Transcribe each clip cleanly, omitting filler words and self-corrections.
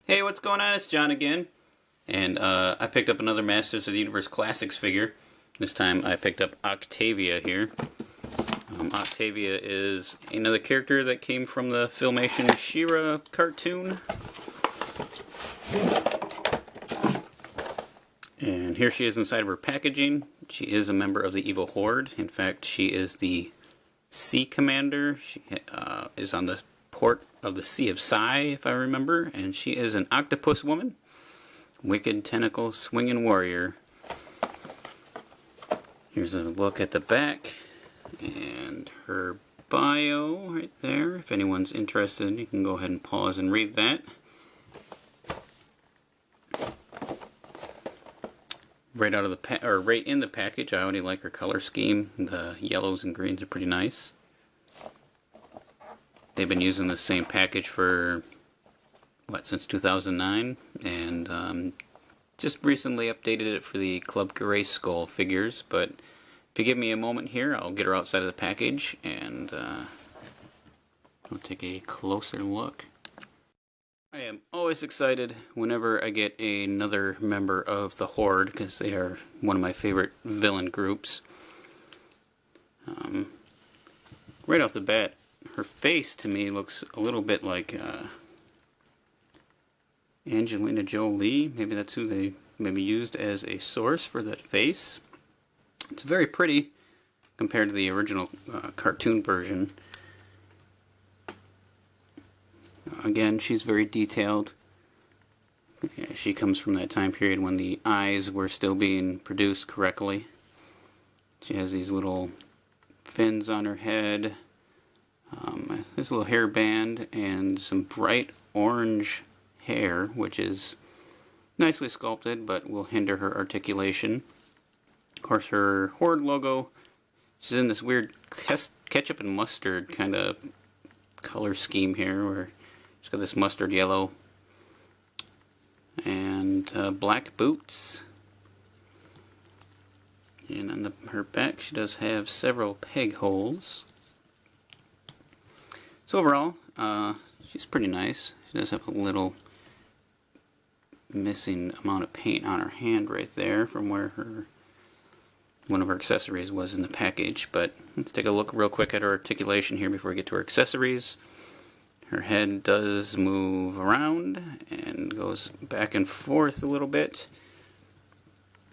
Hey, what's going on? It's John again. And I picked up another Masters of the Universe Classics figure. This time I picked up Octavia here. Octavia is another character that came from the Filmation She-Ra cartoon. And here she is inside of her packaging. She is a member of the Evil Horde. In fact, she is the Sea Commander. She is on the port of the Sea of Psy, if I remember, and she is an octopus woman, wicked tentacle swinging warrior. Here's a look at the back and her bio right there. If anyone's interested, you can go ahead and pause and read that. Right out of the right in the package, I already like her color scheme. The yellows and greens are pretty nice. They've been using the same package for, since 2009, and just recently updated it for the Club Grayskull figures, but if you give me a moment here, I'll get her outside of the package, and I'll take a closer look. I am always excited whenever I get another member of the Horde, because they are one of my favorite villain groups. Right off the bat, her face to me looks a little bit like Angelina Jolie. Maybe that's who they maybe used as a source for that face. It's very pretty compared to the original cartoon version. Again, she's very detailed. She comes from that time period when the eyes were still being produced correctly. She has these little fins on her head. This little hairband and some bright orange hair, which is nicely sculpted but will hinder her articulation. Of course, her Horde logo, she's in this weird ketchup and mustard kind of color scheme here, where she's got this mustard yellow and black boots. And on her back, she does have several peg holes. So overall, she's pretty nice. She does have a little missing amount of paint on her hand right there from where one of her accessories was in the package. But let's take a look real quick at her articulation here before we get to her accessories. Her head does move around and goes back and forth a little bit.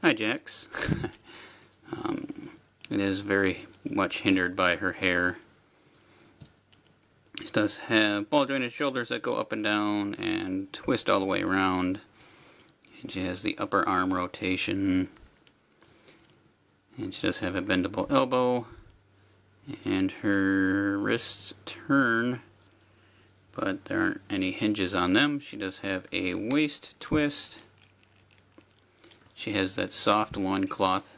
Hi, Jax. It is very much hindered by her hair. She does have ball jointed shoulders that go up and down and twist all the way around. And she has the upper arm rotation. And she does have a bendable elbow. And her wrists turn, but there aren't any hinges on them. She does have a waist twist. She has that soft loincloth,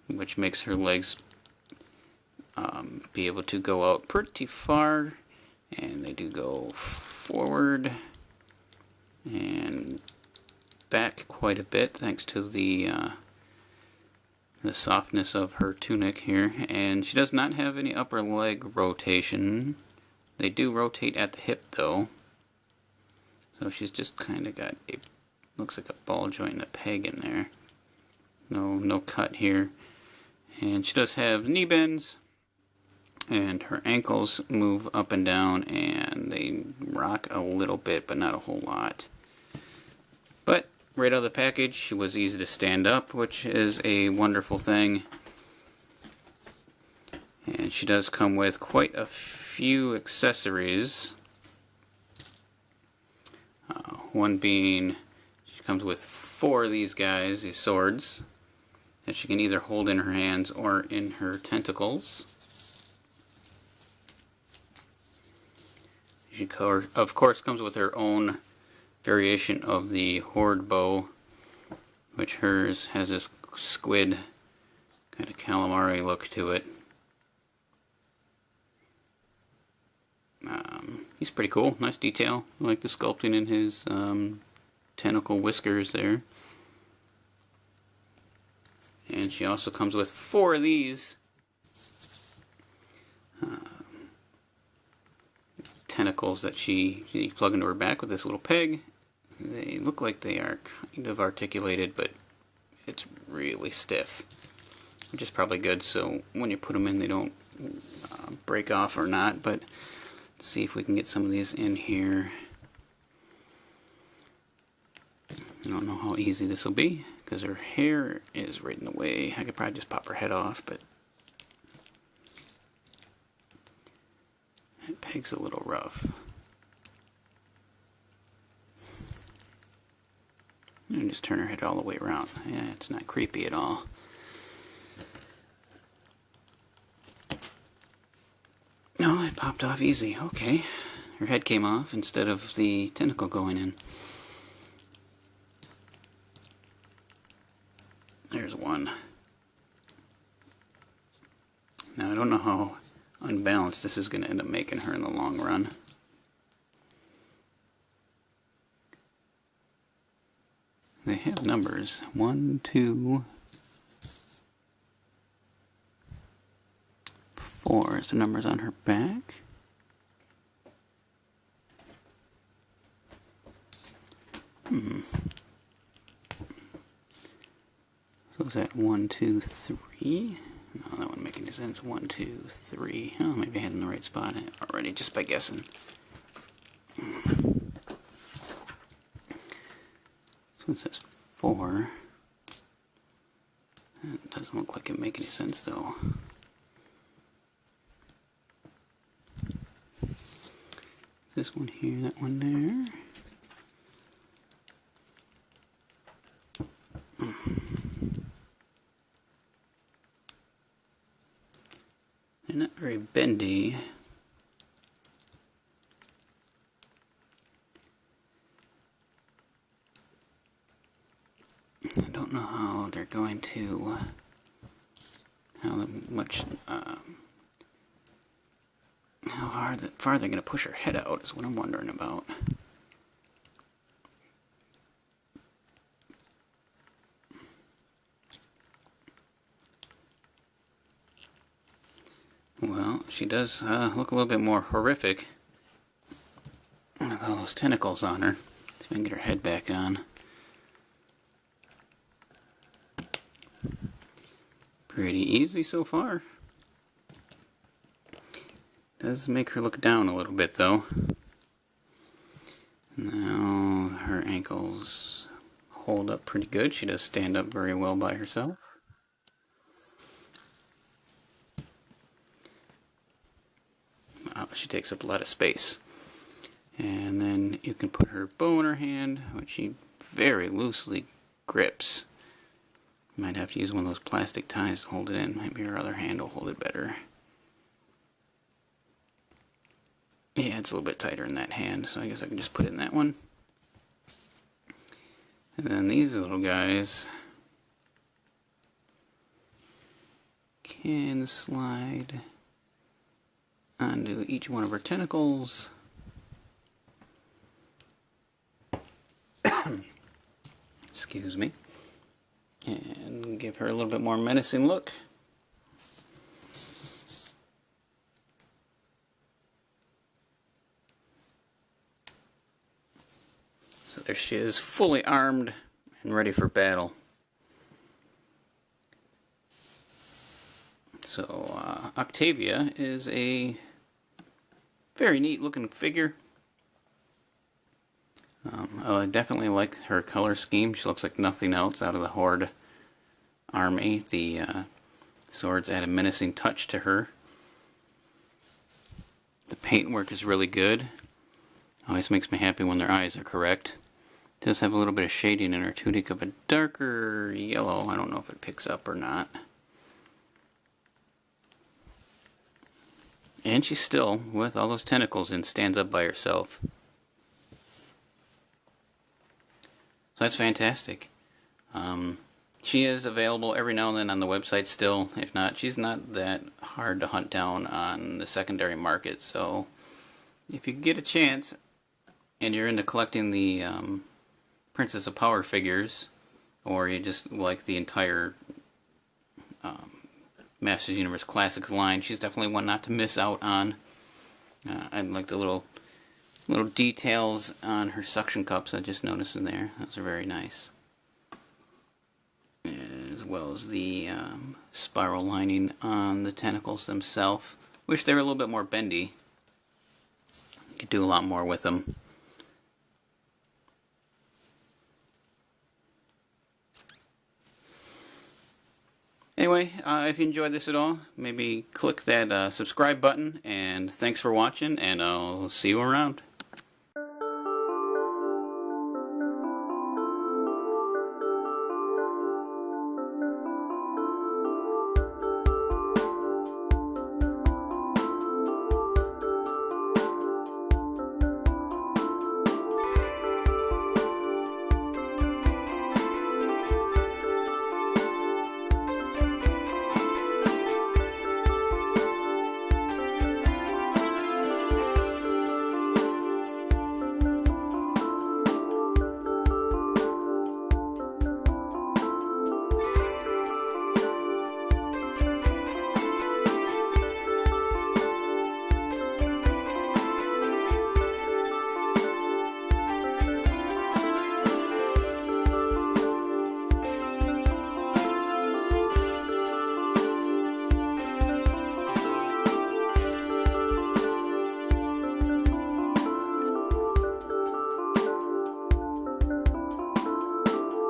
which makes her legs be able to go out pretty far, and they do go forward and back quite a bit thanks to the softness of her tunic here. And she does not have any upper leg rotation. They do rotate at the hip though, so she's just kind of got a, looks like a ball joint and a peg in there. No cut here. And she does have knee bends, and her ankles move up and down, and they rock a little bit, but not a whole lot. But right out of the package, she was easy to stand up, which is a wonderful thing. And she does come with quite a few accessories. One being, she comes with 4 of these guys, these swords, that she can either hold in her hands or in her tentacles. She, of course, comes with her own variation of the Horde bow, which hers has this squid kind of calamari look to it. He's pretty cool, nice detail. I like the sculpting in his tentacle whiskers there. And she also comes with 4 of these tentacles that you plug into her back with this little peg. They look like they are kind of articulated, but it's really stiff, which is probably good, so when you put them in they don't break off or not. But let's see if we can get some of these in here. I don't know how easy this will be because her hair is right in the way. I could probably just pop her head off, but that peg's a little rough. And just turn her head all the way around. Yeah, it's not creepy at all. No, it popped off easy. Okay. Her head came off instead of the tentacle going in. There's one. Now, I don't know how unbalanced this is going to end up making her in the long run. They have numbers. 1, 2, 4 is the numbers on her back. So is that 1, 2, 3? No, that wouldn't make any sense. 1, 2, 3. Oh, maybe I had in the right spot already just by guessing. So it says 4. It doesn't look like it make any sense though. This one here, that one there. They're not very bendy. I don't know how they're going to, how far they're going to push her head out is what I'm wondering about. Well, she does look a little bit more horrific with all those tentacles on her. See if I can get her head back on. Pretty easy so far. Does make her look down a little bit though. Now her ankles hold up pretty good. She does stand up very well by herself. Wow, she takes up a lot of space. And then you can put her bow in her hand, which she very loosely grips. Might have to use one of those plastic ties to hold it in. Maybe her other hand will hold it better. Yeah, it's a little bit tighter in that hand, so I guess I can just put it in that one. And then these little guys can slide onto each one of her tentacles. Excuse me. And give her a little bit more menacing look. So there she is, fully armed and ready for battle. So Octavia is a very neat looking figure. I definitely like her color scheme. She looks like nothing else out of the Horde army. The swords add a menacing touch to her. The paintwork is really good. Always makes me happy when their eyes are correct. It does have a little bit of shading in her tunic of a darker yellow. I don't know if it picks up or not. And she's still, with all those tentacles in, stands up by herself. So that's fantastic. She is available every now and then on the website still. If not, she's not that hard to hunt down on the secondary market. So if you get a chance and you're into collecting the Princess of Power figures, or you just like the entire Masters Universe Classics line, she's definitely one not to miss out on. I like the little Little details on her suction cups I just noticed in there. Those are very nice. As well as the spiral lining on the tentacles themselves. Wish they were a little bit more bendy. Could do a lot more with them. Anyway, if you enjoyed this at all, maybe click that subscribe button, and thanks for watching, and I'll see you around.